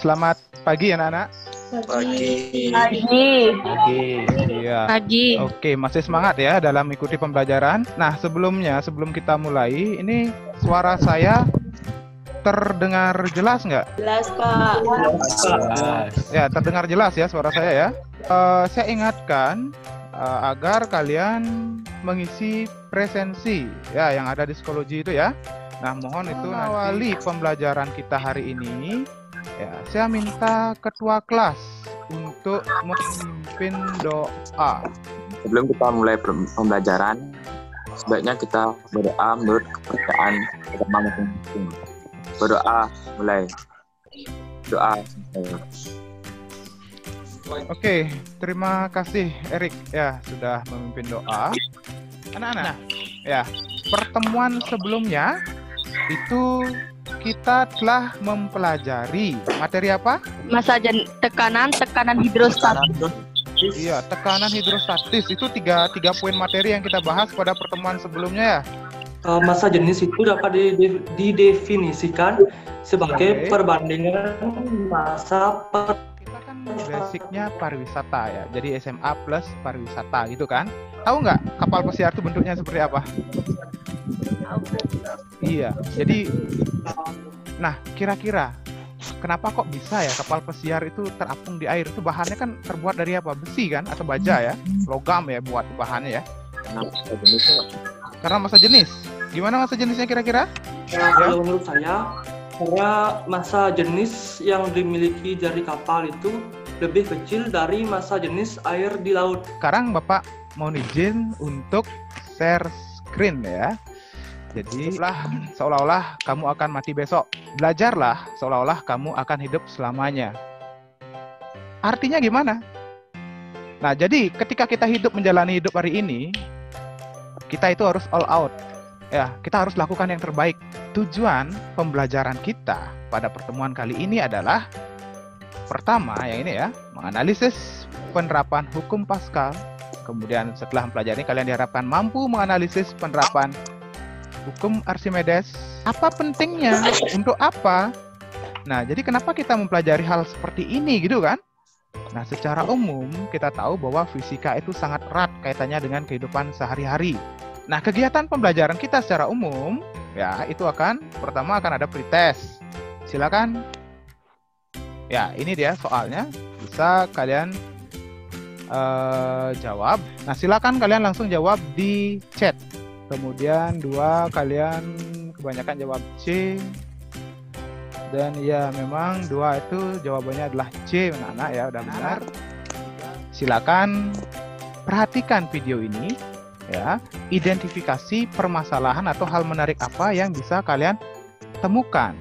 Selamat pagi anak-anak. Pagi. Iya. Pagi. Oke, masih semangat ya dalam mengikuti pembelajaran. Nah, sebelum kita mulai, ini suara saya terdengar jelas nggak? Jelas, Pak. Jelas. Ya, terdengar jelas ya suara saya ya. Saya ingatkan agar kalian mengisi presensi ya yang ada di psikologi itu ya. Nah, mohon itu awali pembelajaran kita hari ini. Ya, saya minta ketua kelas untuk memimpin doa. Sebelum kita mulai pembelajaran, sebaiknya kita berdoa menurut kepercayaan agama masing-masing. Berdoa mulai. Doa. Oke, terima kasih Erik ya sudah memimpin doa. Anak-anak, ya pertemuan sebelumnya itu kita telah mempelajari materi apa? Masa tekanan hidrostatis. Iya, tekanan hidrostatis itu tiga poin materi yang kita bahas pada pertemuan sebelumnya ya. Massa jenis itu dapat didefinisikan sebagai perbandingan massa Kita kan basicnya pariwisata ya, jadi SMA plus pariwisata gitu kan. Tahu nggak kapal pesiar itu bentuknya seperti apa? Iya, jadi nah kira-kira kenapa kok bisa ya kapal pesiar itu terapung di air? Itu bahannya kan terbuat dari apa? Besi kan atau baja ya? Logam ya buat bahannya ya. Karena massa jenis. Gimana massa jenisnya kira-kira? Kalau menurut saya, karena massa jenis yang dimiliki dari kapal itu lebih kecil dari massa jenis air di laut. Sekarang Bapak mau izin untuk share screen ya. Jadi seolah-olah kamu akan mati besok. Belajarlah seolah-olah kamu akan hidup selamanya. Artinya gimana? Nah, jadi ketika kita menjalani hidup hari ini, kita itu harus all out. Ya, kita harus lakukan yang terbaik. Tujuan pembelajaran kita pada pertemuan kali ini adalah pertama, yang ini ya, menganalisis penerapan hukum Pascal. Kemudian setelah mempelajari, kalian diharapkan mampu menganalisis penerapan hukum Archimedes. Apa pentingnya? Untuk apa? Nah, jadi kenapa kita mempelajari hal seperti ini gitu kan? Nah, secara umum kita tahu bahwa fisika itu sangat erat kaitannya dengan kehidupan sehari-hari. Nah, kegiatan pembelajaran kita secara umum ya itu pertama akan ada pretest. Silakan. Ya, ini dia soalnya. Bisa kalian jawab. Nah, silakan kalian langsung jawab di chat. Kemudian kalian kebanyakan jawab C. Dan ya memang 2 itu jawabannya adalah C, anak-anak ya, udah benar. Silakan perhatikan video ini ya, identifikasi permasalahan atau hal menarik apa yang bisa kalian temukan.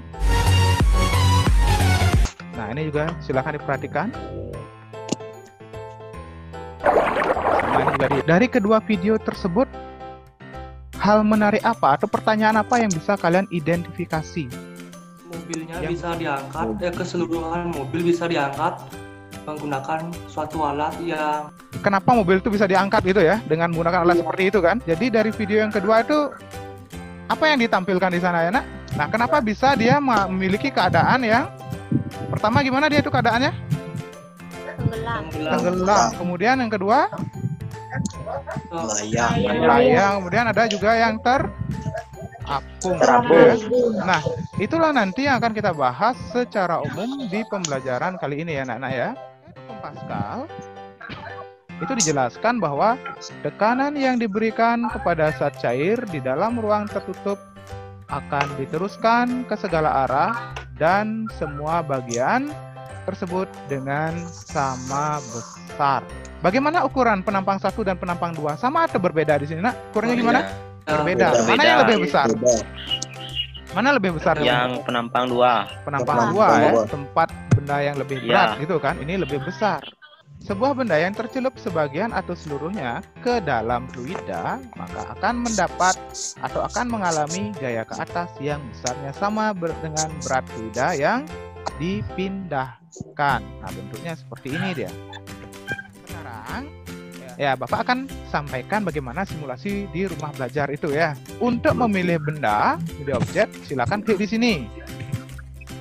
Nah, ini juga silakan diperhatikan. Nah, ini juga dari kedua video tersebut, hal menarik apa atau pertanyaan apa yang bisa kalian identifikasi? Mobilnya bisa diangkat, keseluruhan mobil bisa diangkat menggunakan suatu alat yang... Kenapa mobil itu bisa diangkat gitu ya, dengan menggunakan alat seperti itu kan? Jadi dari video yang kedua itu, apa yang ditampilkan di sana ya nak? Nah, kenapa bisa dia memiliki keadaan yang... Pertama gimana dia itu keadaannya? Tenggelam. Kemudian yang kedua? Melayang. Kemudian ada juga yang terapung. Nah, itulah nanti yang akan kita bahas secara umum di pembelajaran kali ini ya anak-anak ya. Hukum Pascal itu dijelaskan bahwa tekanan yang diberikan kepada zat cair di dalam ruang tertutup akan diteruskan ke segala arah dan semua bagian tersebut dengan sama besar. Bagaimana ukuran penampang 1 dan penampang 2? Sama atau berbeda di sini nak? Ukurannya gimana? Berbeda. Mana yang lebih besar? Mana lebih besar? Yang penampang 2. Penampang 2 ya, tempat benda yang lebih berat gitu kan. Ini lebih besar. Sebuah benda yang tercelup sebagian atau seluruhnya ke dalam fluida, maka akan mendapat atau akan mengalami gaya ke atas yang besarnya sama dengan berat fluida yang dipindahkan. Nah, bentuknya seperti ini dia. Sekarang ya Bapak akan sampaikan bagaimana simulasi di rumah belajar itu ya. Untuk memilih benda, memilih objek, silakan klik di sini.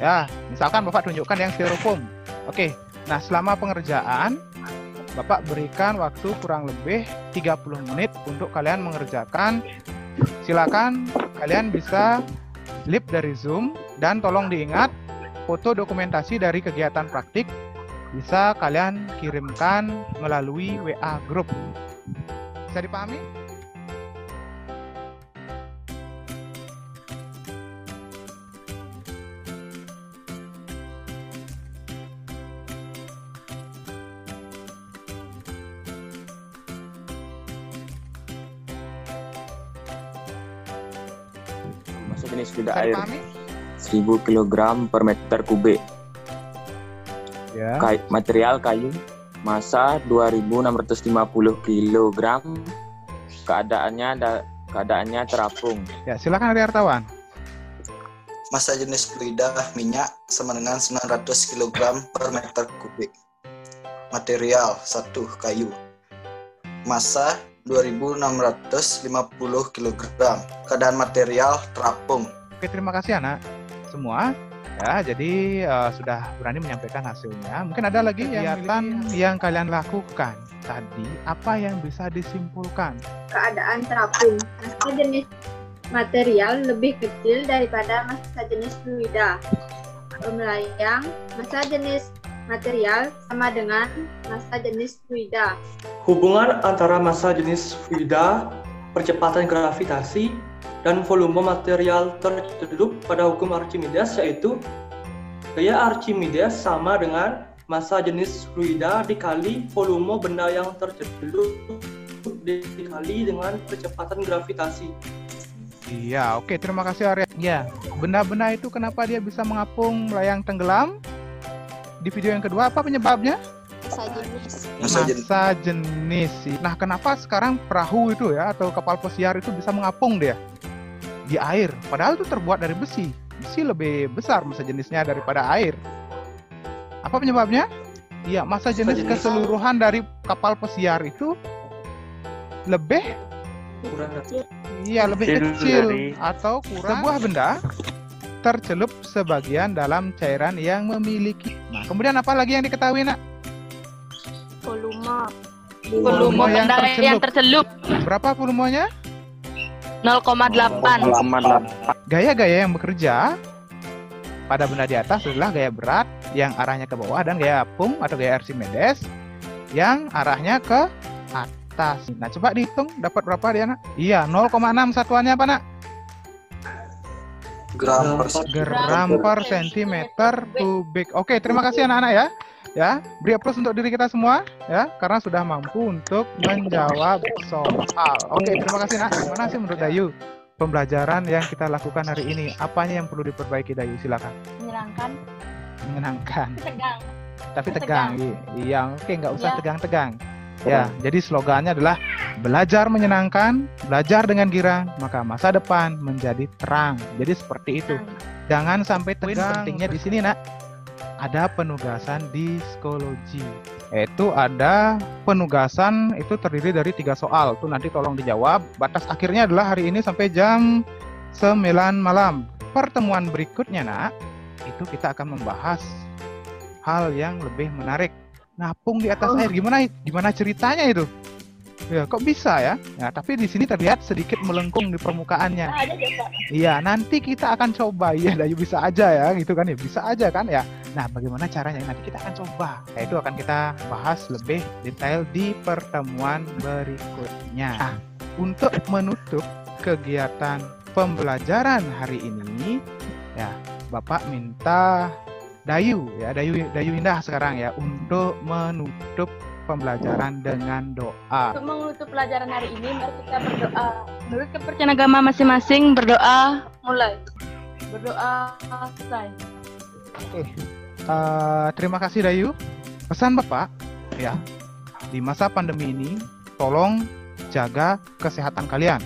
Ya, misalkan Bapak tunjukkan yang styrofoam. Oke. Nah, selama pengerjaan Bapak berikan waktu kurang lebih 30 menit untuk kalian mengerjakan. Silakan kalian bisa lip dari Zoom dan tolong diingat foto dokumentasi dari kegiatan praktik bisa kalian kirimkan melalui WA group. Bisa dipahami? Masa jenis fluida Bisa air dipahami? 1000 kg per meter kubik. Ya. Material kayu masa 2650 kg. Keadaannya terapung. Ya, silakan Ari Hartawan. Massa jenis fluida minyak sama dengan 900 kg per meter kubik. Material 1 kayu. Massa 2650 kg. Keadaan material terapung. Oke, terima kasih anak semua. Ya, jadi sudah berani menyampaikan hasilnya. Mungkin ada lagi kegiatan yang kalian lakukan tadi. Apa yang bisa disimpulkan? Keadaan terapung. Massa jenis material lebih kecil daripada massa jenis fluida. Melayang, massa jenis material sama dengan massa jenis fluida. Hubungan antara massa jenis fluida, percepatan gravitasi, dan volume material tercelup pada hukum Archimedes, yaitu gaya Archimedes sama dengan massa jenis fluida dikali volume benda yang tercelup dikali dengan percepatan gravitasi. Iya, oke, terima kasih Arya. Ya, benda-benda itu kenapa dia bisa mengapung, melayang, tenggelam? Di video yang kedua, apa penyebabnya? Massa jenis. Nah, kenapa sekarang perahu itu ya, atau kapal pesiar itu bisa mengapung dia di air? Padahal itu terbuat dari besi. Besi lebih besar massa jenisnya daripada air. Apa penyebabnya? Iya, massa jenis keseluruhan dari kapal pesiar itu lebih kecil atau kurang. Sebuah benda tercelup sebagian dalam cairan yang memiliki. Nah, kemudian apa lagi yang diketahui, Nak? Volume yang benda yang tercelup. Berapa volumenya? 0,8. Gaya-gaya yang bekerja pada benda di atas adalah gaya berat yang arahnya ke bawah dan gaya apung atau gaya Archimedes yang arahnya ke atas. Nah, coba dihitung dapat berapa dia, Nak? Iya, 0,6 satuannya apa, Nak? Gram per sentimeter kubik. Oke, terima kasih anak-anak ya. Ya, beri aplaus untuk diri kita semua ya, karena sudah mampu untuk menjawab soal. Oke, terima kasih Nak. Gimana sih menurut Dayu pembelajaran yang kita lakukan hari ini? Apanya yang perlu diperbaiki, Dayu? Silakan. Menyenangkan. Tegang. Tapi tegang. Iya, oke, nggak usah Ya. tegang-tegang. Ya, jadi slogannya adalah belajar menyenangkan, belajar dengan girang, maka masa depan menjadi terang. Jadi seperti itu. Jangan sampai tegang. Pentingnya di sini, Nak, ada penugasan di psikologi. Yaitu ada penugasan itu terdiri dari 3 soal. Tuh nanti tolong dijawab. Batas akhirnya adalah hari ini sampai jam 9 malam. Pertemuan berikutnya, Nak, itu kita akan membahas hal yang lebih menarik. Ngapung di atas air, gimana ceritanya itu? Ya, kok bisa ya? Ya, tapi di sini terlihat sedikit melengkung di permukaannya. Iya, nanti kita akan coba. Iya, Dayu bisa aja ya, gitu kan ya? Bisa aja kan ya? Nah, bagaimana caranya? Nanti kita akan coba. Nah, itu akan kita bahas lebih detail di pertemuan berikutnya. Nah, untuk menutup kegiatan pembelajaran hari ini, ya, Bapak minta Dayu ya, Dayu Indah sekarang ya untuk menutup pembelajaran dengan doa. Untuk menutup pelajaran hari ini, mari kita berdoa. Menurut kepercayaan agama masing-masing, berdoa mulai. Berdoa selesai. Oke. Terima kasih Dayu. Pesan Bapak ya, di masa pandemi ini tolong jaga kesehatan kalian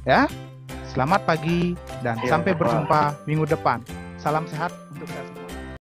ya. Selamat pagi dan sampai berjumpa minggu depan. Salam sehat.